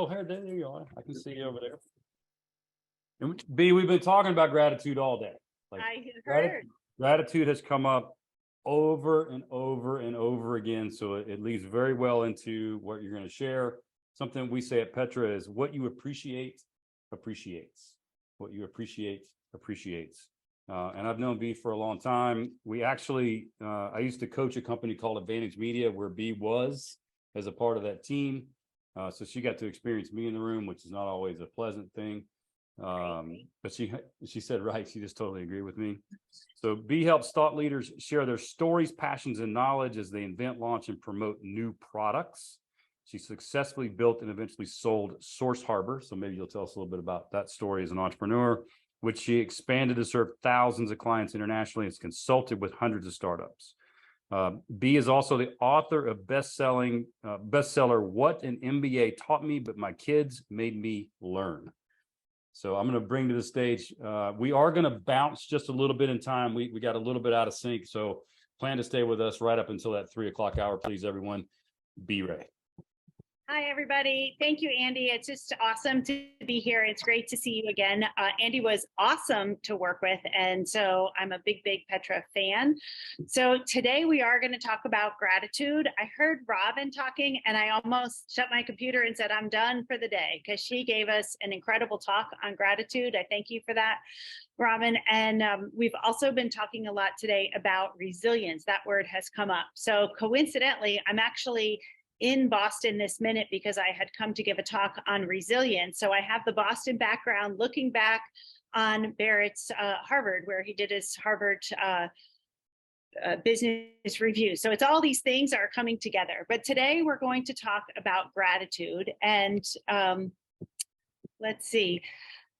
Oh, there you are. I can see you over there. And B, we've been talking about gratitude all day. Like, I heard. Gratitude has come up over and over and over again. So it leads very well into what you're going to share. Something we say at Petra is what you appreciate, appreciates. What you appreciate, appreciates. And I've known B for a long time. We actually, I used to coach a company called Advantage Media where B was as a part of that team. So she got to experience me in the room, which is not always a pleasant thing. But she said, right, she just totally agreed with me. So B helps thought leaders share their stories, passions, and knowledge as they invent, launch, and promote new products. She successfully built and eventually sold Source Harbor. So maybe you'll tell us a little bit about that story as an entrepreneur, which she expanded to serve thousands of clients internationally and has consulted with hundreds of startups. B is also the author of bestseller What an MBA Taught Me, But My Kids Made Me Learn. So I'm going to bring to the stage, we are going to bounce just a little bit in time. We got a little bit out of sync, so plan to stay with us right up until that 3 o'clock hour, please, everyone. B. Wray. Hi, everybody. Thank you, Andy. It's just awesome to be here. It's great to see you again. Andy was awesome to work with, and so I'm a big Petra fan. So today we are going to talk about gratitude. I heard Robin talking, and I almost shut my computer and said, I'm done for the day, because she gave us an incredible talk on gratitude. I thank you for that, Robin. And we've also been talking a lot today about resilience. That word has come up. So coincidentally, I'm actually in Boston this minute because I had come to give a talk on resilience. So I have the Boston background looking back on Barrett's Harvard, where he did his Harvard business review. So it's all these things are coming together. But today we're going to talk about gratitude. And let's see.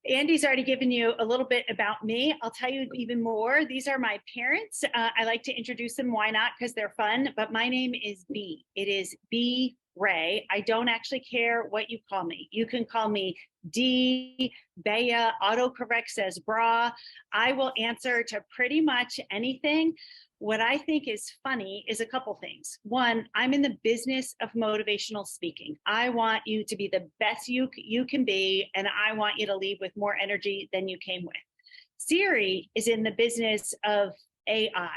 Andy's already given you a little bit about me. I'll tell you even more. These are my parents. I like to introduce them. Why not? Because they're fun. But my name is B. It is B. Wray. I don't actually care what you call me. You can call me D, Bea, autocorrect says bra. I will answer to pretty much anything. What I think is funny is a couple things. One, I'm in the business of motivational speaking. I want you to be the best you can be, and I want you to leave with more energy than you came with. Siri is in the business of AI.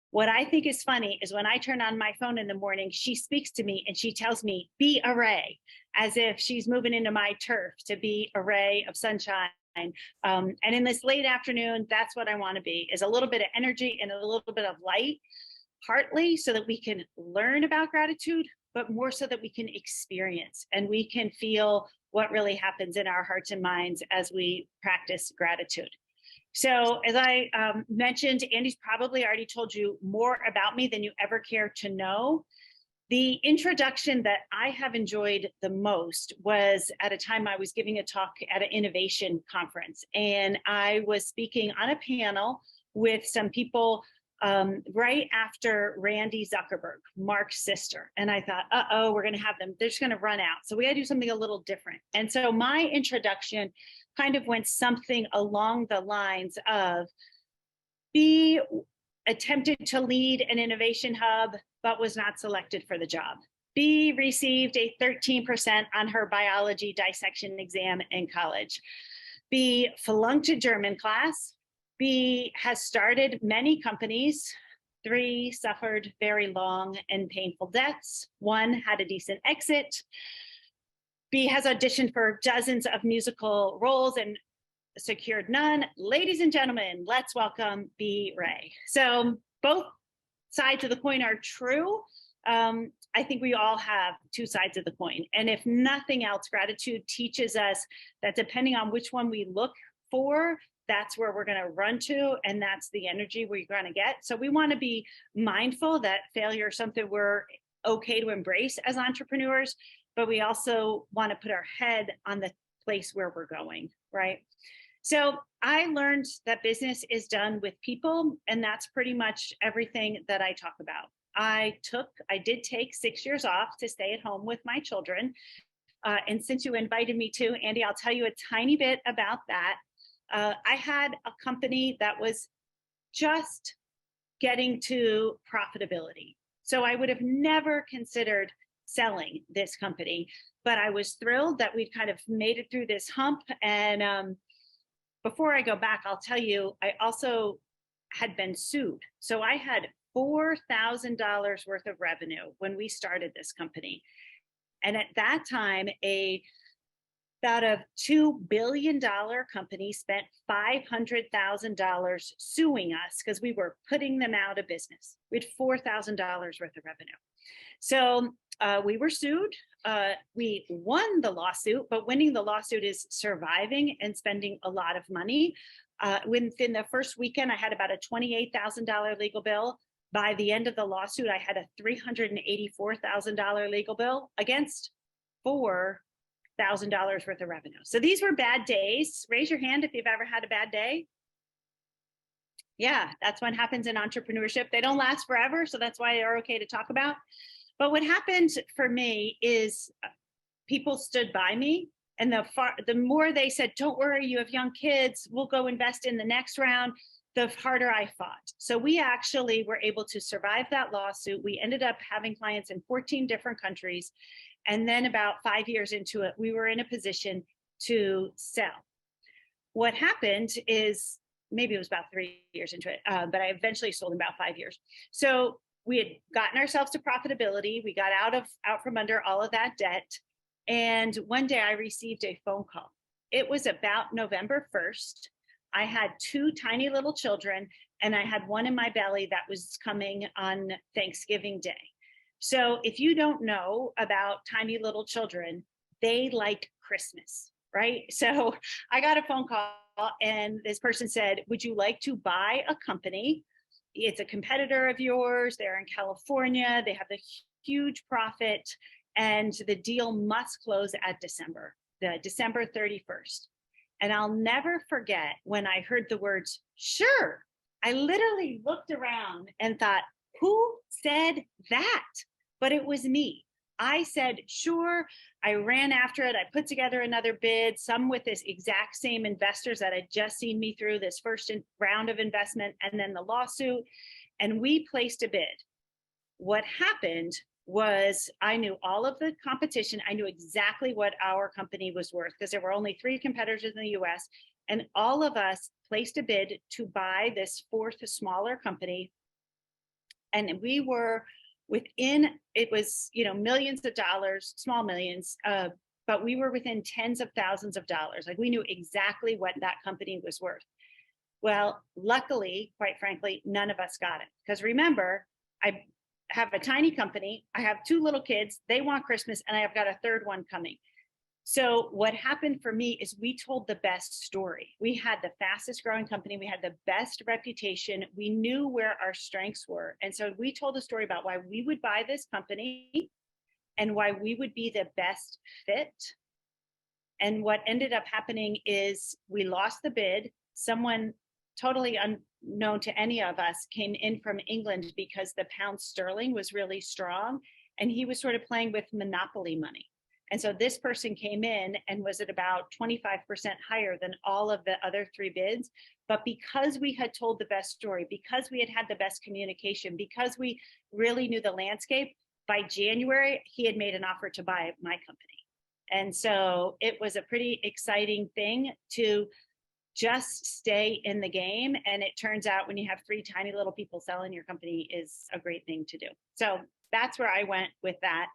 What I think is funny is when I turn on my phone in the morning, she speaks to me and she tells me, be a ray, as if she's moving into my turf to be a ray of sunshine. And in this late afternoon, that's what I want to be, is a little bit of energy and a little bit of light, partly so that we can learn about gratitude, but more so that we can experience and we can feel what really happens in our hearts and minds as we practice gratitude. So as I mentioned, Andy's probably already told you more about me than you ever care to know. The introduction that I have enjoyed the most was at a time I was giving a talk at an innovation conference, and I was speaking on a panel with some people right after Randy Zuckerberg, Mark's sister. And I thought, we're going to have them. They're just going to run out. So we got to do something a little different. And so my introduction kind of went something along the lines of be attempted to lead an innovation hub, but was not selected for the job. B received a 13% on her biology dissection exam in college. B flunked a German class. B has started many companies. 3 suffered very long and painful deaths. 1 had a decent exit. B has auditioned for dozens of musical roles and secured none. Ladies and gentlemen, let's welcome B. Wray. So both sides of the coin are true. I think we all have 2 sides of the coin. And if nothing else, gratitude teaches us that depending on which one we look for, that's where we're going to run to, and that's the energy we're going to get. So we want to be mindful that failure is something we're okay to embrace as entrepreneurs, but we also want to put our head on the place where we're going, right? So I learned that business is done with people, and that's pretty much everything that I talk about. I did take 6 years off to stay at home with my children. And since you invited me to, Andy, I'll tell you a tiny bit about that. I had a company that was just getting to profitability. So I would have never considered selling this company. But I was thrilled that we'd kind of made it through this hump. And before I go back, I'll tell you, I also had been sued. So I had $4,000 worth of revenue when we started this company. And at that time, about a $2 billion company spent $500,000 suing us because we were putting them out of business. We had $4,000 worth of revenue. So we were sued. We won the lawsuit, but winning the lawsuit is surviving and spending a lot of money. Within the first weekend, I had about a $28,000 legal bill. By the end of the lawsuit, I had a $384,000 legal bill against $4,000 worth of revenue. So these were bad days. Raise your hand if you've ever had a bad day. Yeah, that's what happens in entrepreneurship. They don't last forever, so that's why they're okay to talk about. But what happened for me is people stood by me, and the more they said, don't worry, you have young kids, we'll go invest in the next round, the harder I fought. So we actually were able to survive that lawsuit. We ended up having clients in 14 different countries. And then about 5 years into it, we were in a position to sell. What happened is, maybe it was about 3 years into it, but I eventually sold in about 5 years. So we had gotten ourselves to profitability. We got out from under all of that debt. And one day I received a phone call. It was about November 1st. I had 2 tiny little children, and I had one in my belly that was coming on Thanksgiving Day. So if you don't know about tiny little children, they like Christmas, right? So I got a phone call, and this person said, would you like to buy a company? It's a competitor of yours. They're in California. They have a huge profit, and the deal must close at December 31st. And I'll never forget when I heard the words, sure. I literally looked around and thought, who said that? But it was me. I said, sure. I ran after it. I put together another bid, some with this exact same investors that had just seen me through this first round of investment, and then the lawsuit. And we placed a bid. What happened was I knew all of the competition. I knew exactly what our company was worth because there were only 3 competitors in the US. And all of us placed a bid to buy this 4th smaller company. And we were within, it was, millions of dollars, small millions, but we were within tens of thousands of dollars. Like we knew exactly what that company was worth. Well, luckily, quite frankly, none of us got it. Because remember, I have a tiny company. I have 2 little kids. They want Christmas, and I've got a 3rd one coming. So what happened for me is we told the best story. We had the fastest growing company. We had the best reputation. We knew where our strengths were. And so we told a story about why we would buy this company and why we would be the best fit. And what ended up happening is we lost the bid. Someone totally unknown to any of us came in from England because the pound sterling was really strong, and he was sort of playing with monopoly money. And so this person came in and was at about 25% higher than all of the other 3 bids. But because we had told the best story, because we had had the best communication, because we really knew the landscape, by January, he had made an offer to buy my company. And so it was a pretty exciting thing to just stay in the game. And it turns out when you have 3 tiny little people selling your company is a great thing to do. So that's where I went with that.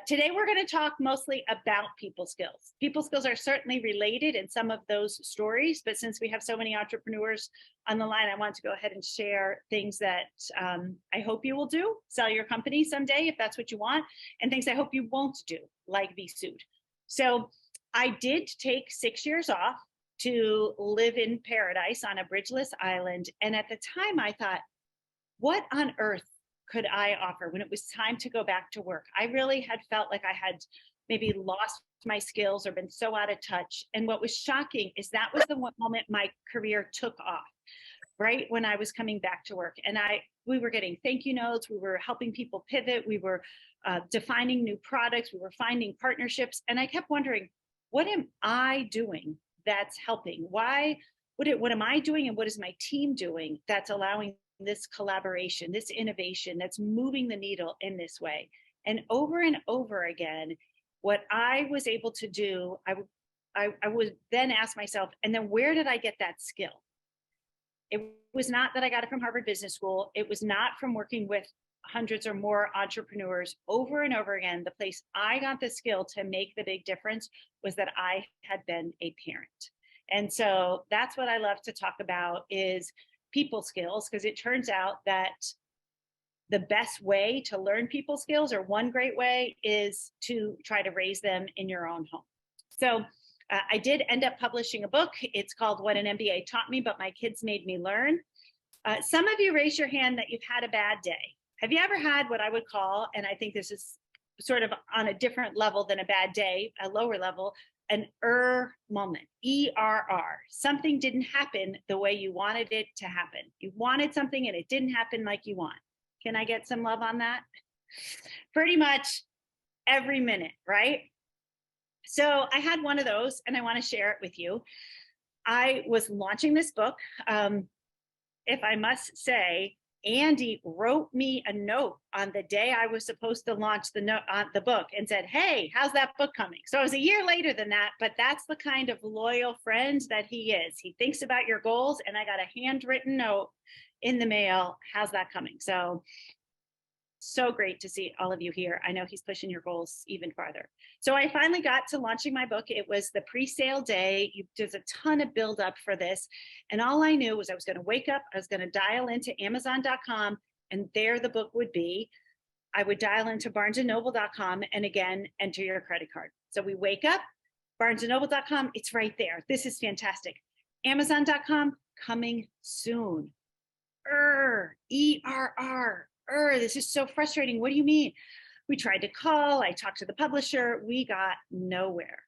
Today, we're going to talk mostly about people skills. People skills are certainly related in some of those stories, but since we have so many entrepreneurs on the line, I want to go ahead and share things that I hope you will do, sell your company someday if that's what you want, and things I hope you won't do, like be sued. So I did take 6 years off to live in paradise on a bridgeless island. And at the time I thought, what on earth could I offer when it was time to go back to work? I really had felt like I had maybe lost my skills or been so out of touch. And what was shocking is that was the one moment my career took off, right when I was coming back to work. And we were getting thank you notes, we were helping people pivot, we were defining new products, we were finding partnerships. And I kept wondering, what am I doing that's helping? What am I doing, and what is my team doing that's allowing this collaboration, this innovation, that's moving the needle in this way? And over again, what I was able to do, I would then ask myself, and then where did I get that skill? It was not that I got it from Harvard Business School. It was not from working with hundreds or more entrepreneurs. Over and over again, the place I got the skill to make the big difference was that I had been a parent. And so that's what I love to talk about is people skills, because it turns out that the best way to learn people skills, or one great way, is to try to raise them in your own home. So I did end up publishing a book. It's called What an MBA Taught Me, but my kids made me learn. Some of you raise your hand that you've had a bad day. Have you ever had what I would call, and I think this is sort of on a different level than a bad day, a lower level, an moment, ERR. Something didn't happen the way you wanted it to happen. You wanted something and it didn't happen like you want. Can I get some love on that? Pretty much every minute, right? So I had one of those and I want to share it with you. I was launching this book. If I must say, Andy wrote me a note on the day I was supposed to launch the book and said, hey, how's that book coming? So it was a year later than that, but that's the kind of loyal friend that he is. He thinks about your goals, and I got a handwritten note in the mail. How's that coming? So great to see all of you here. I know he's pushing your goals even farther. So I finally got to launching my book. It was the pre-sale day. There's a ton of buildup for this. And all I knew was I was going to wake up, I was going to dial into Amazon.com, and there the book would be. I would dial into BarnesandNoble.com and again, enter your credit card. So we wake up, BarnesandNoble.com, it's right there. This is fantastic. Amazon.com, coming soon. ERR. This is so frustrating. What do you mean? We tried to call. I talked to the publisher. We got nowhere.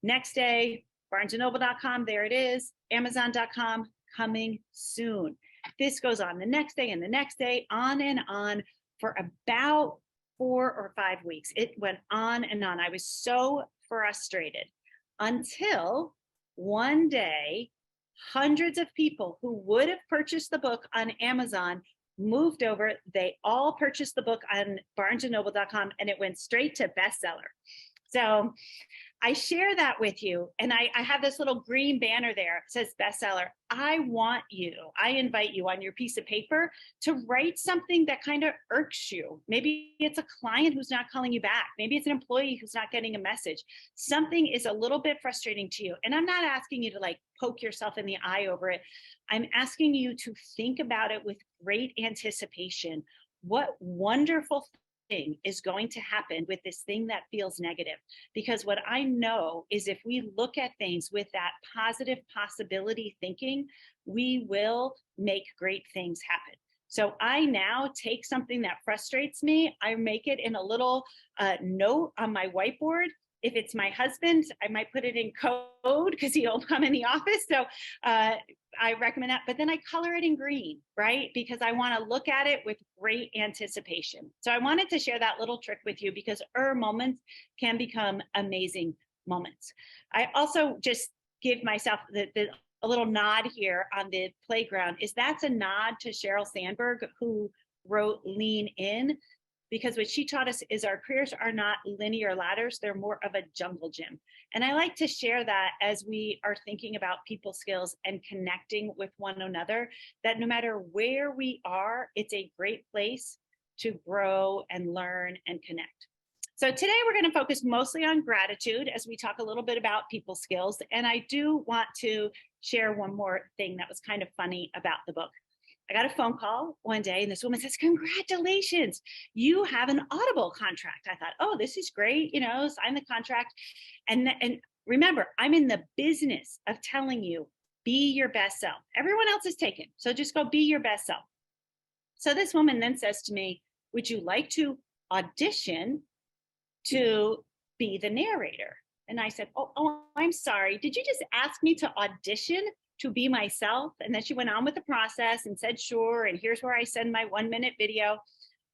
Next day, BarnesandNoble.com, there it is. Amazon.com, coming soon. This goes on the next day and the next day, on and on for about 4 or 5 weeks. It went on and on. I was so frustrated until one day, hundreds of people who would have purchased the book on Amazon moved over. They all purchased the book on BarnesandNoble.com, and it went straight to bestseller. So I share that with you. And I have this little green banner there. It says bestseller. I invite you on your piece of paper to write something that kind of irks you. Maybe it's a client who's not calling you back. Maybe it's an employee who's not getting a message. Something is a little bit frustrating to you. And I'm not asking you to like poke yourself in the eye over it. I'm asking you to think about it with great anticipation. What wonderful thing is going to happen with this thing that feels negative? Because what I know is if we look at things with that positive possibility thinking, we will make great things happen. So I now take something that frustrates me, I make it in a little note on my whiteboard. If it's my husband, I might put it in code because he'll come in the office. So I recommend that, but then I color it in green, right? Because I want to look at it with great anticipation. So I wanted to share that little trick with you because moments can become amazing moments. I also just give myself a little nod here on the playground. That's a nod to Sheryl Sandberg, who wrote Lean In. Because what she taught us is our careers are not linear ladders, they're more of a jungle gym. And I like to share that as we are thinking about people skills and connecting with one another, that no matter where we are, it's a great place to grow and learn and connect. So today we're going to focus mostly on gratitude as we talk a little bit about people skills. And I do want to share one more thing that was kind of funny about the book. I got a phone call one day and this woman says, congratulations, you have an Audible contract. I thought, oh, this is great, sign the contract. And remember, I'm in the business of telling you, be your best self. Everyone else is taken. So just go be your best self. So this woman then says to me, would you like to audition to be the narrator? And I said, oh, I'm sorry. Did you just ask me to audition to be myself? And then she went on with the process and said, sure. And here's where I send my 1-minute video.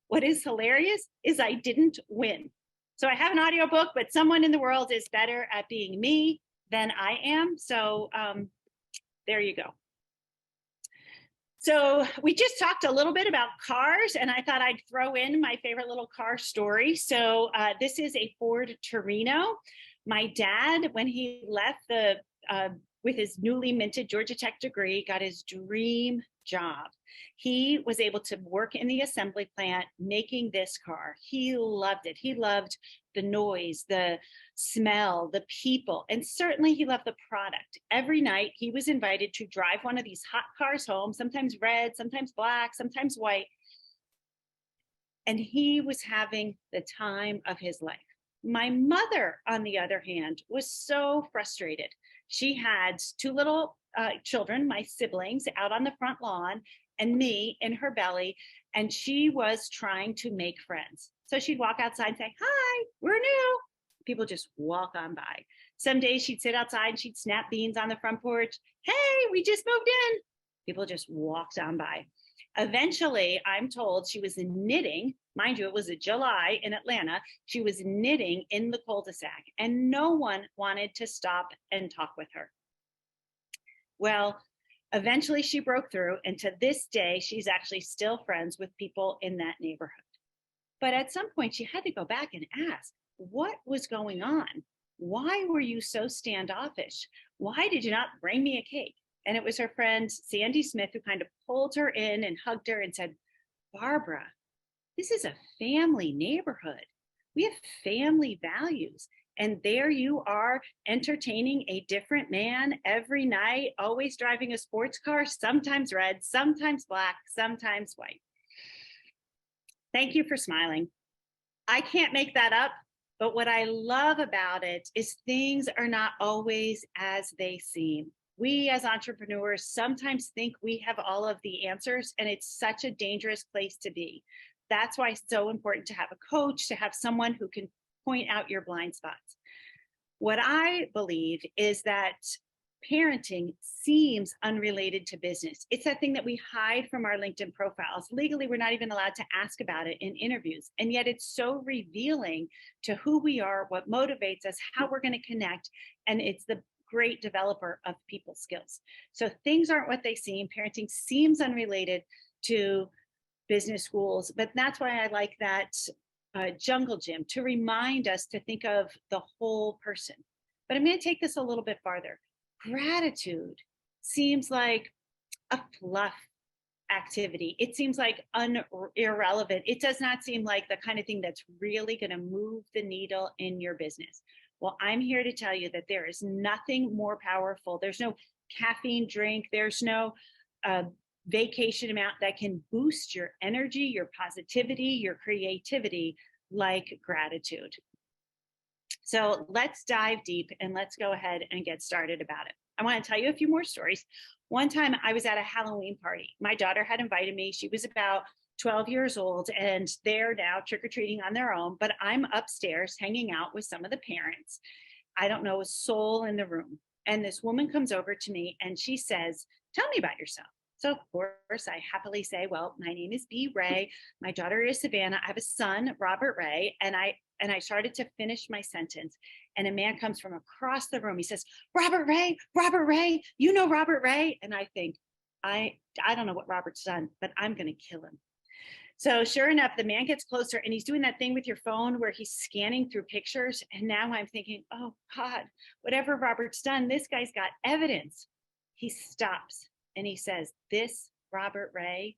What is hilarious is I didn't win. So I have an audiobook, but someone in the world is better at being me than I am. So there you go. So we just talked a little bit about cars, and I thought I'd throw in my favorite little car story. So this is a Ford Torino. My dad, when he left with his newly minted Georgia Tech degree, got his dream job. He was able to work in the assembly plant making this car. He loved it. He loved the noise, the smell, the people, and certainly he loved the product. Every night he was invited to drive one of these hot cars home, sometimes red, sometimes black, sometimes white. And he was having the time of his life. My mother, on the other hand, was so frustrated. She had two little children, my siblings, out on the front lawn, and me in her belly, and she was trying to make friends. So she'd walk outside and say, "Hi, we're new." People just walk on by. Some days she'd sit outside and she'd snap beans on the front porch. "Hey, we just moved in." People just walked on by. Eventually, I'm told she was knitting. Mind you, it was a July in Atlanta. She was knitting in the cul-de-sac, and no one wanted to stop and talk with her. Well, eventually she broke through, and to this day, she's actually still friends with people in that neighborhood. But at some point, she had to go back and ask, what was going on? Why were you so standoffish? Why did you not bring me a cake? And it was her friend, Sandy Smith, who kind of pulled her in and hugged her and said, "Barbara, this is a family neighborhood. We have family values. And there you are entertaining a different man every night, always driving a sports car, sometimes red, sometimes black, sometimes white." Thank you for smiling. I can't make that up, but what I love about it is things are not always as they seem. We as entrepreneurs sometimes think we have all of the answers, and it's such a dangerous place to be. That's why it's so important to have a coach, to have someone who can point out your blind spots. What I believe is that parenting seems unrelated to business. It's that thing that we hide from our LinkedIn profiles. Legally, we're not even allowed to ask about it in interviews. And yet it's so revealing to who we are, what motivates us, how we're going to connect. And it's the great developer of people skills. So things aren't what they seem. Parenting seems unrelated to business schools, but that's why I like that jungle gym, to remind us to think of the whole person. But I'm going to take this a little bit farther. Gratitude seems like a fluff activity. It seems like irrelevant. It does not seem like the kind of thing that's really going to move the needle in your business. Well, I'm here to tell you that there is nothing more powerful. There's no caffeine drink. There's no vacation amount that can boost your energy, your positivity, your creativity like gratitude. So let's dive deep and let's go ahead and get started about it. I want to tell you a few more stories. One time I was at a Halloween party. My daughter had invited me. She was about 12 years old, and they're now trick-or-treating on their own, but I'm upstairs hanging out with some of the parents. I don't know a soul in the room. And this woman comes over to me and she says, "Tell me about yourself." So of course I happily say, "Well, my name is B. Wray. My daughter is Savannah. I have a son, Robert Wray." And I started to finish my sentence. And a man comes from across the room. He says, Robert Wray, you know Robert Wray?" And I think, I don't know what Robert's done, but I'm going to kill him. So sure enough, the man gets closer and he's doing that thing with your phone where he's scanning through pictures. And now I'm thinking, oh God, whatever Robert's done, this guy's got evidence. He stops and he says, "This Robert Wray."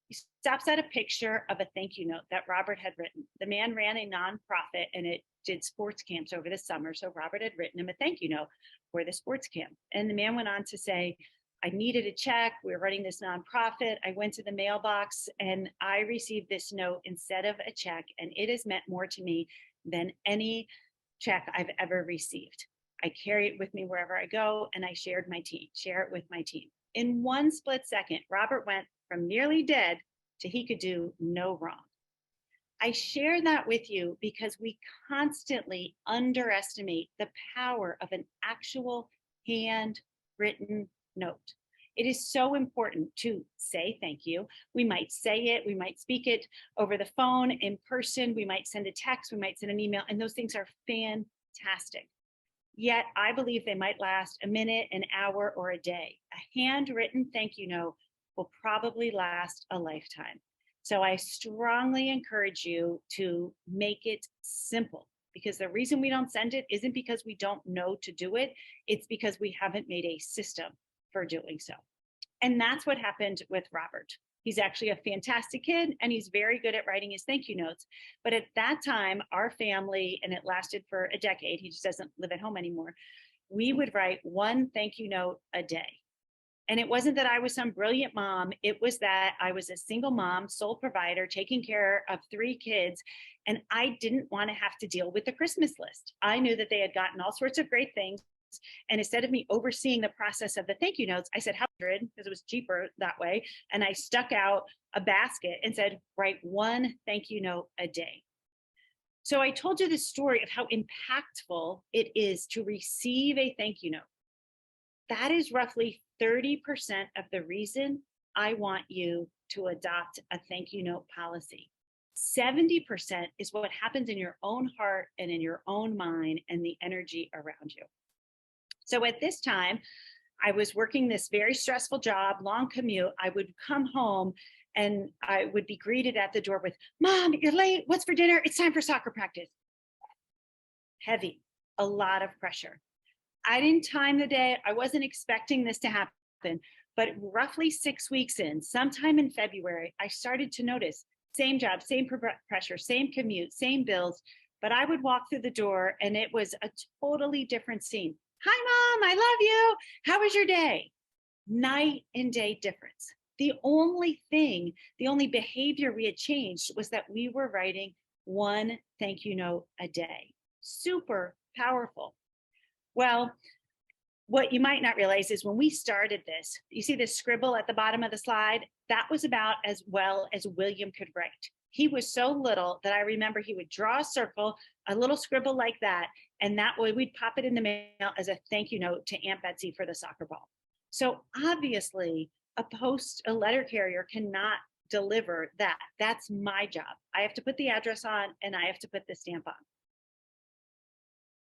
He stops at a picture of a thank you note that Robert had written. The man ran a nonprofit and it did sports camps over the summer. So Robert had written him a thank you note for the sports camp. And the man went on to say, "I needed a check. We're running this nonprofit. I went to the mailbox and I received this note instead of a check. And it has meant more to me than any check I've ever received. I carry it with me wherever I go, and I share it with my team." In one split second, Robert went from nearly dead to he could do no wrong. I share that with you because we constantly underestimate the power of an actual handwritten note. It is so important to say thank you. We might say it, we might speak it over the phone, in person, we might send a text, we might send an email, and those things are fantastic. Yet I believe they might last a minute, an hour, or a day. A handwritten thank you note will probably last a lifetime. So I strongly encourage you to make it simple, because the reason we don't send it isn't because we don't know to do it. It's because we haven't made a system for doing so. And that's what happened with Robert. He's actually a fantastic kid and he's very good at writing his thank you notes. But at that time, our family, and it lasted for a decade, he just doesn't live at home anymore, we would write one thank you note a day. And it wasn't that I was some brilliant mom. It was that I was a single mom, sole provider, taking care of 3 kids. And I didn't want to have to deal with the Christmas list. I knew that they had gotten all sorts of great things. And instead of me overseeing the process of the thank you notes, I said, 100, because it was cheaper that way. And I stuck out a basket and said, write one thank you note a day. So I told you this story of how impactful it is to receive a thank you note. That is roughly 30% of the reason I want you to adopt a thank you note policy. 70% is what happens in your own heart and in your own mind and the energy around you. So at this time, I was working this very stressful job, long commute. I would come home and I would be greeted at the door with, Mom, you're late. What's for dinner? It's time for soccer practice. Heavy, a lot of pressure. I didn't time the day. I wasn't expecting this to happen, but roughly 6 weeks in, sometime in February, I started to notice same job, same pressure, same commute, same bills, but I would walk through the door and it was a totally different scene. Hi, Mom, I love you. How was your day? Night and day difference. The only behavior we had changed was that we were writing one thank you note a day. Super powerful. Well, what you might not realize is when we started this, you see this scribble at the bottom of the slide? That was about as well as William could write. He was so little that I remember he would draw a circle, a little scribble like that, and that way we'd pop it in the mail as a thank you note to Aunt Betsy for the soccer ball. So obviously a letter carrier cannot deliver that. That's my job. I have to put the address on and I have to put the stamp on.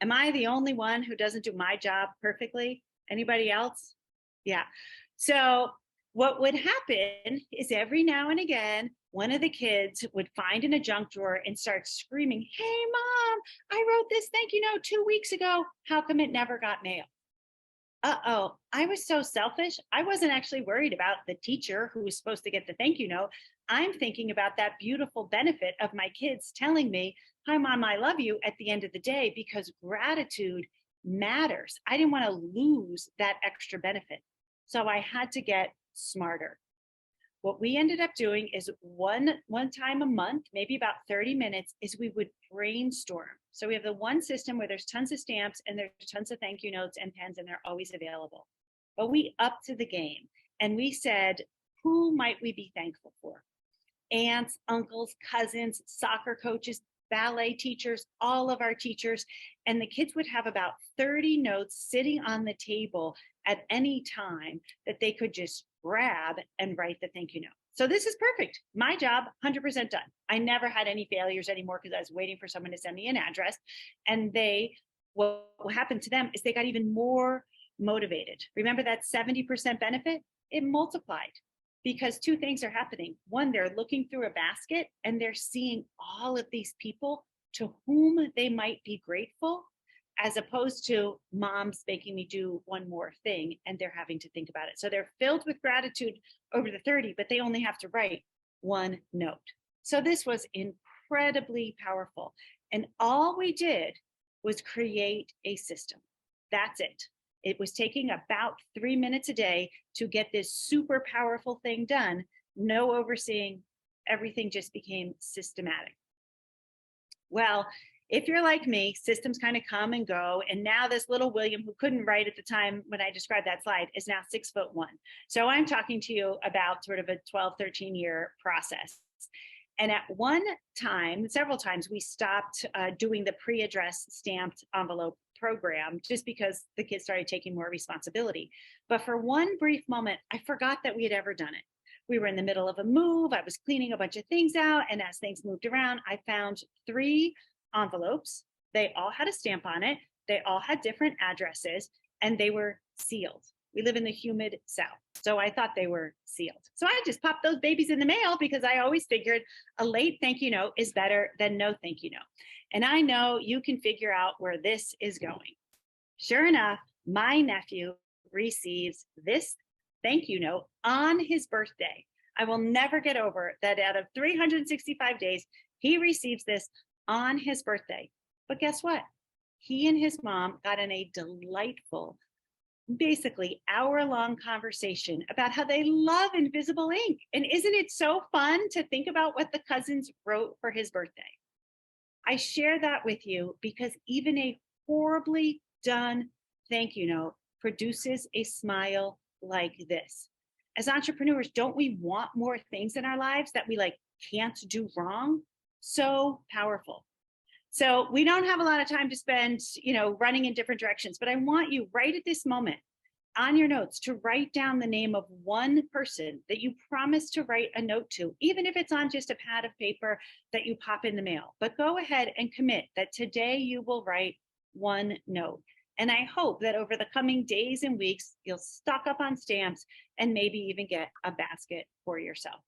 Am I the only one who doesn't do my job perfectly? Anybody else? Yeah. So what would happen is every now and again, one of the kids would find in a junk drawer and start screaming, hey, Mom, I wrote this thank you note 2 weeks ago. How come it never got mailed? Uh-oh, I was so selfish. I wasn't actually worried about the teacher who was supposed to get the thank you note. I'm thinking about that beautiful benefit of my kids telling me, hi, Mom, I love you at the end of the day, because gratitude matters. I didn't want to lose that extra benefit. So I had to get smarter. What we ended up doing is one time a month, maybe about 30 minutes, is we would brainstorm. So we have the one system where there's tons of stamps and there's tons of thank you notes and pens, and they're always available. But we upped to the game and we said, who might we be thankful for? Aunts, uncles, cousins, soccer coaches, ballet teachers, all of our teachers. And the kids would have about 30 notes sitting on the table at any time that they could just grab and write the thank you note. So this is perfect. My job, 100% done. I never had any failures anymore because I was waiting for someone to send me an address. And what happened to them is they got even more motivated. Remember that 70% benefit? It multiplied. Because 2 things are happening. One, they're looking through a basket and they're seeing all of these people to whom they might be grateful, as opposed to Mom's making me do one more thing and they're having to think about it. So they're filled with gratitude over the 30, but they only have to write one note. So this was incredibly powerful. And all we did was create a system. That's it. It was taking about 3 minutes a day to get this super powerful thing done. No overseeing, everything just became systematic. Well, if you're like me, systems kind of come and go. And now this little William, who couldn't write at the time when I described that slide, is now 6'1". So I'm talking to you about sort of a 12, 13 year process. And at one time, several times, we stopped doing the pre-addressed stamped envelope program just because the kids started taking more responsibility. But for one brief moment, I forgot that we had ever done it. We were in the middle of a move. I was cleaning a bunch of things out. And as things moved around, I found 3 envelopes. They all had a stamp on it. They all had different addresses and they were sealed. We live in the humid South. So I thought they were sealed. So I just popped those babies in the mail because I always figured a late thank you note is better than no thank you note. And I know you can figure out where this is going. Sure enough, my nephew receives this thank you note on his birthday. I will never get over that out of 365 days, he receives this on his birthday. But guess what? He and his mom got in a delightful, basically hour-long conversation about how they love invisible ink. And isn't it so fun to think about what the cousins wrote for his birthday? I share that with you because even a horribly done thank you note produces a smile like this. As entrepreneurs, don't we want more things in our lives that we can't do wrong? So powerful. So we don't have a lot of time to spend, running in different directions, but I want you right at this moment on your notes to write down the name of one person that you promised to write a note to, even if it's on just a pad of paper that you pop in the mail. But go ahead and commit that today you will write one note. And I hope that over the coming days and weeks, you'll stock up on stamps and maybe even get a basket for yourself.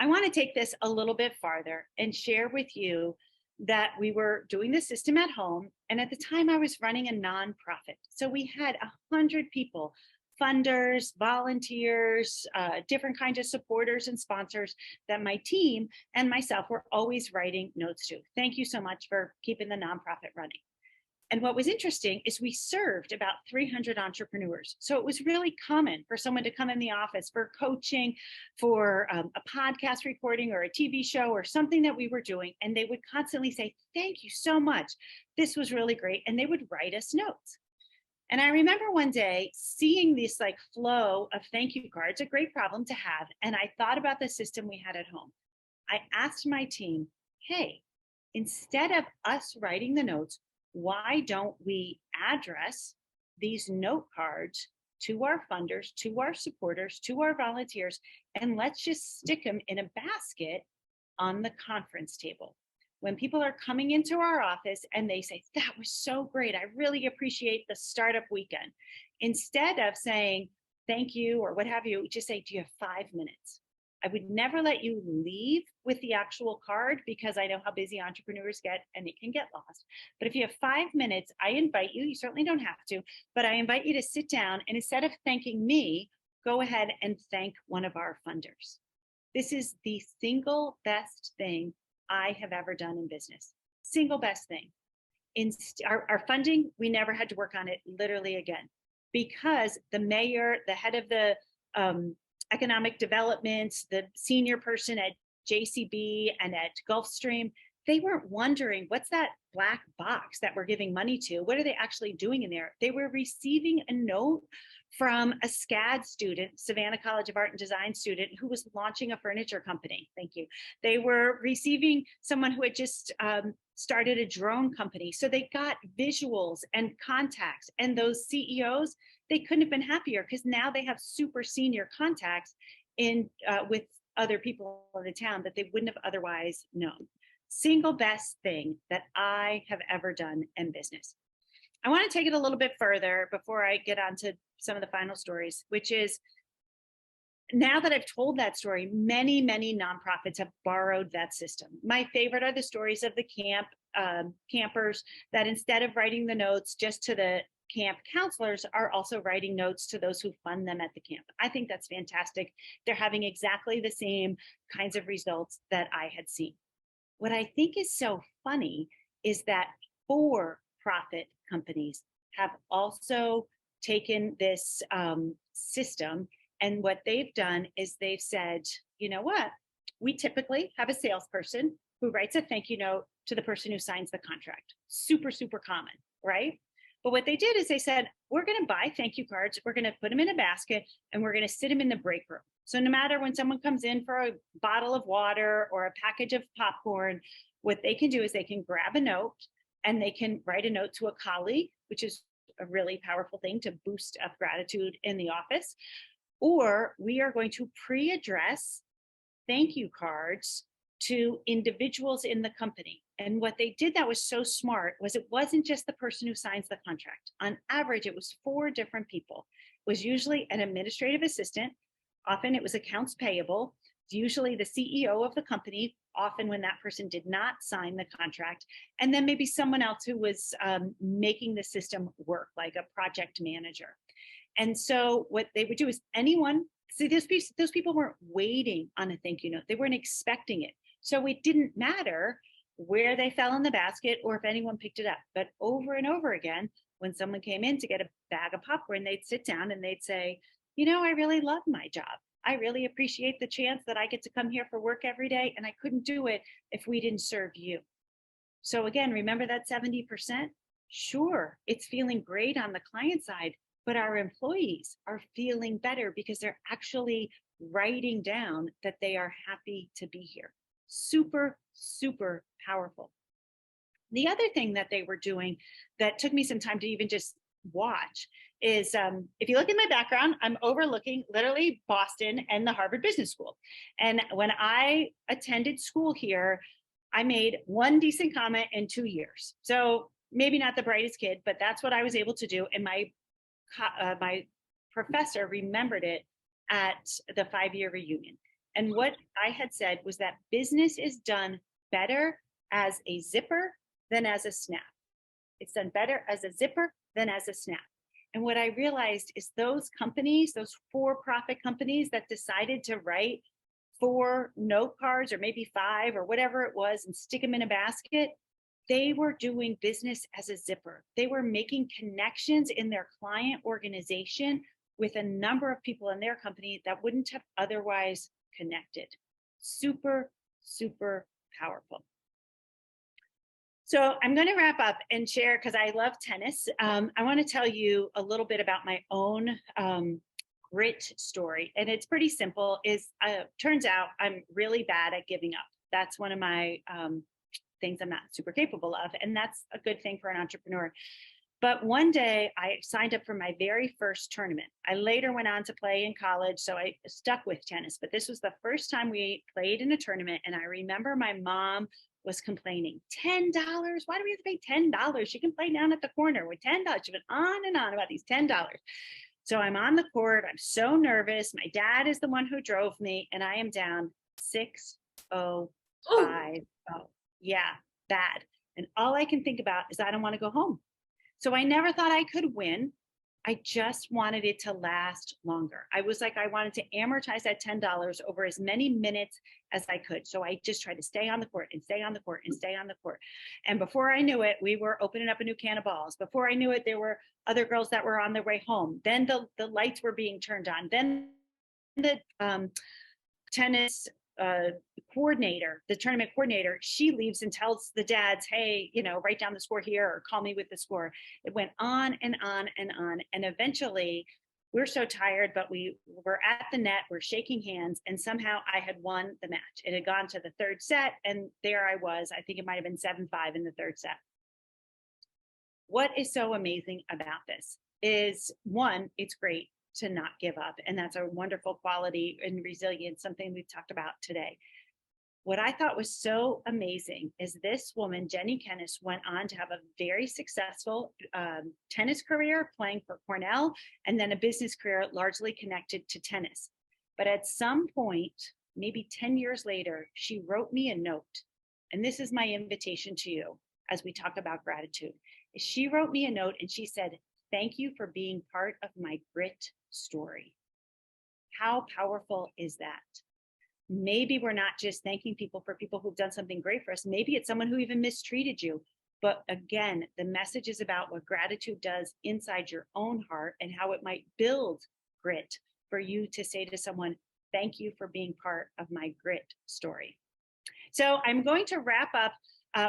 I want to take this a little bit farther and share with you that we were doing the system at home. And at the time I was running a nonprofit. So we had 100 people, funders, volunteers, different kinds of supporters and sponsors that my team and myself were always writing notes to. Thank you so much for keeping the nonprofit running. And what was interesting is we served about 300 entrepreneurs. So it was really common for someone to come in the office for coaching, for a podcast recording or a TV show or something that we were doing. And they would constantly say, thank you so much. This was really great. And they would write us notes. And I remember one day seeing this flow of thank you cards, a great problem to have. And I thought about the system we had at home. I asked my team, hey, instead of us writing the notes, why don't we address these note cards to our funders, to our supporters, to our volunteers, and let's just stick them in a basket on the conference table. When people are coming into our office and they say, that was so great, I really appreciate the startup weekend. Instead of saying, thank you, or what have you, just say, do you have 5 minutes? I would never let you leave with the actual card because I know how busy entrepreneurs get and it can get lost. But if you have 5 minutes, I invite you, you certainly don't have to, but I invite you to sit down and instead of thanking me, go ahead and thank one of our funders. This is the single best thing I have ever done in business. Single best thing. In our funding, we never had to work on it literally again because the mayor, the head of the economic development, the senior person at JCB and at Gulfstream, they weren't wondering what's that black box that we're giving money to? What are they actually doing in there? They were receiving a note from a SCAD student, Savannah College of Art and Design student, who was launching a furniture company. Thank you. They were receiving someone who had just started a drone company. So they got visuals and contacts, and those CEOs, they couldn't have been happier because now they have super senior contacts in with other people in the town that they wouldn't have otherwise known. Single best thing that I have ever done in business. I want to take it a little bit further before I get on to some of the final stories, which is now that I've told that story, many, many nonprofits have borrowed that system. My favorite are the stories of the campers that instead of writing the notes just to the camp counselors are also writing notes to those who fund them at the camp. I think that's fantastic. They're having exactly the same kinds of results that I had seen. What I think is so funny is that for-profit companies have also taken this system, and what they've done is they've said, you know what, we typically have a salesperson who writes a thank you note to the person who signs the contract. Super, super common, right? But what they did is they said, we're going to buy thank you cards, we're going to put them in a basket, and we're going to sit them in the break room. So no matter when someone comes in for a bottle of water or a package of popcorn, what they can do is they can grab a note and they can write a note to a colleague, which is a really powerful thing to boost up gratitude in the office. Or we are going to pre-address thank you cards to individuals in the company. And what they did that was so smart was it wasn't just the person who signs the contract. On average, it was 4 different people. It was usually an administrative assistant. Often it was accounts payable, usually the CEO of the company, often when that person did not sign the contract, and then maybe someone else who was making the system work, like a project manager. And so what they would do is anyone, see, those people weren't waiting on a thank you note. They weren't expecting it. So it didn't matter where they fell in the basket or if anyone picked it up. But over and over again, when someone came in to get a bag of popcorn, they'd sit down and they'd say, you know, I really love my job. I really appreciate the chance that I get to come here for work every day, and I couldn't do it if we didn't serve you. So again, remember that 70%? Sure, it's feeling great on the client side, but our employees are feeling better because they're actually writing down that they are happy to be here. Super, super powerful. The other thing that they were doing that took me some time to even just watch is if you look at my background, I'm overlooking literally Boston and the Harvard Business School. And when I attended school here, I made 1 decent comment in 2 years. So maybe not the brightest kid, but that's what I was able to do. And my professor remembered it at the 5-year reunion. And what I had said was that business is done better as a zipper than as a snap. It's done better as a zipper than as a snap. And what I realized is those companies, those for-profit companies that decided to write 4 note cards or maybe 5 or whatever it was and stick them in a basket, they were doing business as a zipper. They were making connections in their client organization with a number of people in their company that wouldn't have otherwise connected. Super, super powerful. So I'm going to wrap up and share, because I love tennis. I want to tell you a little bit about my own grit story. And it's pretty simple. Turns out I'm really bad at giving up. That's one of my things I'm not super capable of. And that's a good thing for an entrepreneur. But one day I signed up for my very first tournament. I later went on to play in college, so I stuck with tennis. But this was the first time we played in a tournament. And I remember my mom was complaining, $10? Why do we have to pay $10? She can play down at the corner with $10. She went on and on about these $10. So I'm on the court. I'm so nervous. My dad is the one who drove me, and I am down 6-0, 5-0. Yeah, bad. And all I can think about is I don't want to go home. So I never thought I could win. I just wanted it to last longer. I was like, I wanted to amortize that $10 over as many minutes as I could. So I just tried to stay on the court and stay on the court and stay on the court. And before I knew it, we were opening up a new can of balls. Before I knew it, there were other girls that were on their way home. Then the lights were being turned on. Then the tennis coordinator, the tournament coordinator, she leaves and tells the dads, hey, write down the score here or call me with the score. It went on and on and on. And eventually we're so tired, but we were at the net, we're shaking hands, and somehow I had won the match. It had gone to the 3rd set, and there I was. I think it might have been 7-5 in the 3rd set. What is so amazing about this is, one, it's great to not give up. And that's a wonderful quality and resilience, something we've talked about today. What I thought was so amazing is this woman, Jenny Kennis, went on to have a very successful tennis career playing for Cornell, and then a business career largely connected to tennis. But at some point, maybe 10 years later, she wrote me a note. And this is my invitation to you as we talk about gratitude. She wrote me a note and she said, thank you for being part of my grit story. How powerful is that? Maybe we're not just thanking people for people who've done something great for us. Maybe it's someone who even mistreated you. But again, the message is about what gratitude does inside your own heart and how it might build grit for you to say to someone, thank you for being part of my grit story. So I'm going to wrap up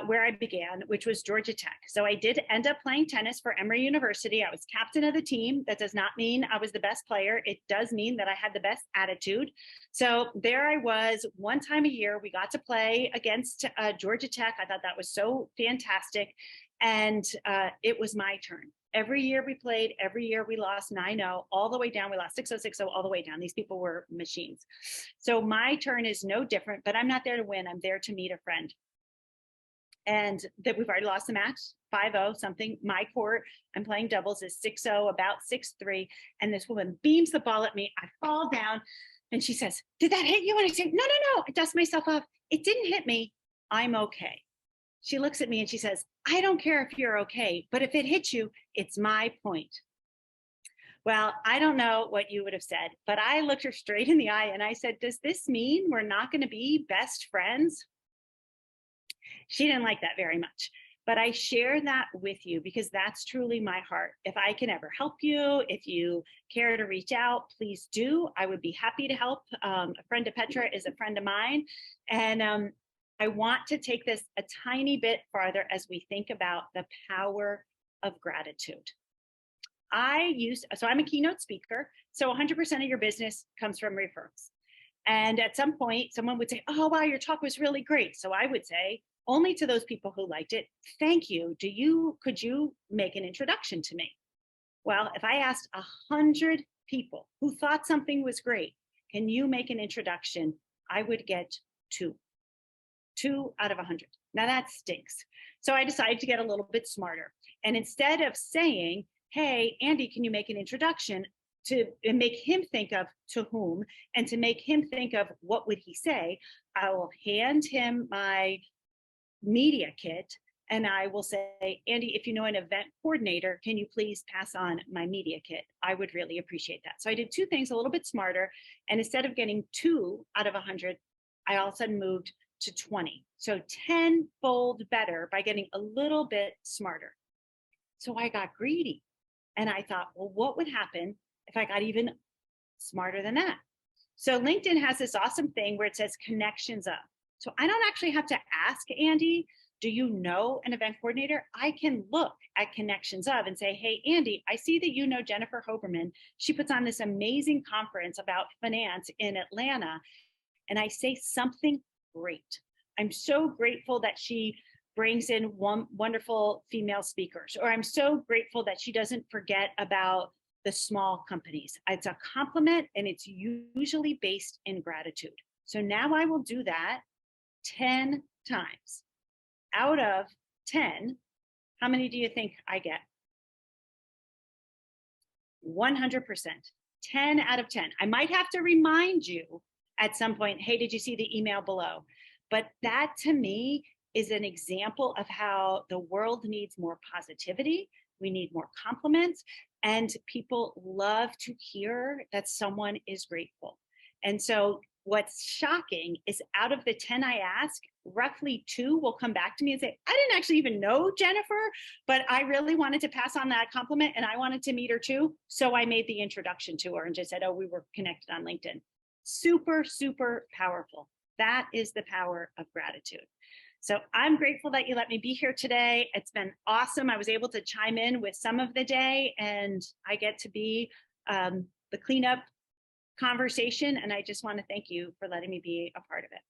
where I began, which was Georgia Tech. So I did end up playing tennis for Emory University. I was captain of the team. That does not mean I was the best player. It does mean that I had the best attitude. So there I was, one time a year, we got to play against Georgia Tech. I thought that was so fantastic. And it was my turn. Every year we played, every year we lost 9-0, all the way down. We lost 6-0, 6-0, all the way down. These people were machines. So my turn is no different, but I'm not there to win. I'm there to meet a friend. And that we've already lost the match, 5-0 something. My court, I'm playing doubles, is 6-0, about 6-3. And this woman beams the ball at me. I fall down and she says, "Did that hit you?" And I say, "No, no, no." I dust myself off. "It didn't hit me. I'm okay." She looks at me and she says, "I don't care if you're okay, but if it hits you, it's my point." Well, I don't know what you would have said, but I looked her straight in the eye and I said, "Does this mean we're not going to be best friends?" She didn't like that very much, but I share that with you because that's truly my heart. If I can ever help you, if you care to reach out, please do. I would be happy to help. A friend of Petra is a friend of mine. And I want to take this a tiny bit farther as we think about the power of gratitude. So I'm a keynote speaker. So 100% of your business comes from referrals. And at some point, someone would say, "Oh, wow, your talk was really great." So I would say, only to those people who liked it, "Thank you. Could you make an introduction to me?" Well, if I asked 100 people who thought something was great, "Can you make an introduction?" I would get two out of 100. Now that stinks. So I decided to get a little bit smarter. And instead of saying, "Hey, Andy, can you make an introduction?" and make him think of to whom, and to make him think of what would he say, I will hand him my media kit and I will say, "Andy, if you know an event coordinator, can you please pass on my media kit? I would really appreciate that." So I did two things a little bit smarter. And instead of getting 2 out of 100, I all of a sudden moved to 20. So 10-fold better by getting a little bit smarter. So I got greedy and I thought, well, what would happen if I got even smarter than that? So LinkedIn has this awesome thing where it says connections up. So I don't actually have to ask Andy, "Do you know an event coordinator?" I can look at connections of and say, "Hey, Andy, I see that you know Jennifer Hoberman. She puts on this amazing conference about finance in Atlanta." And I say something great. I'm so grateful that she brings in wonderful female speakers, or I'm so grateful that she doesn't forget about the small companies. It's a compliment and it's usually based in gratitude. So now I will do that 10 times. Out of 10, how many do you think I get? 100%. 10 out of 10. I might have to remind you at some point, "Hey, did you see the email below?" But that to me is an example of how the world needs more positivity. We need more compliments, and people love to hear that someone is grateful. And so what's shocking is out of the 10 I ask, roughly 2 will come back to me and say, "I didn't actually even know Jennifer, but I really wanted to pass on that compliment and I wanted to meet her too. So I made the introduction to her and just said, oh, we were connected on LinkedIn." Super, super powerful. That is the power of gratitude. So I'm grateful that you let me be here today. It's been awesome. I was able to chime in with some of the day, and I get to be the cleanup conversation. And I just want to thank you for letting me be a part of it.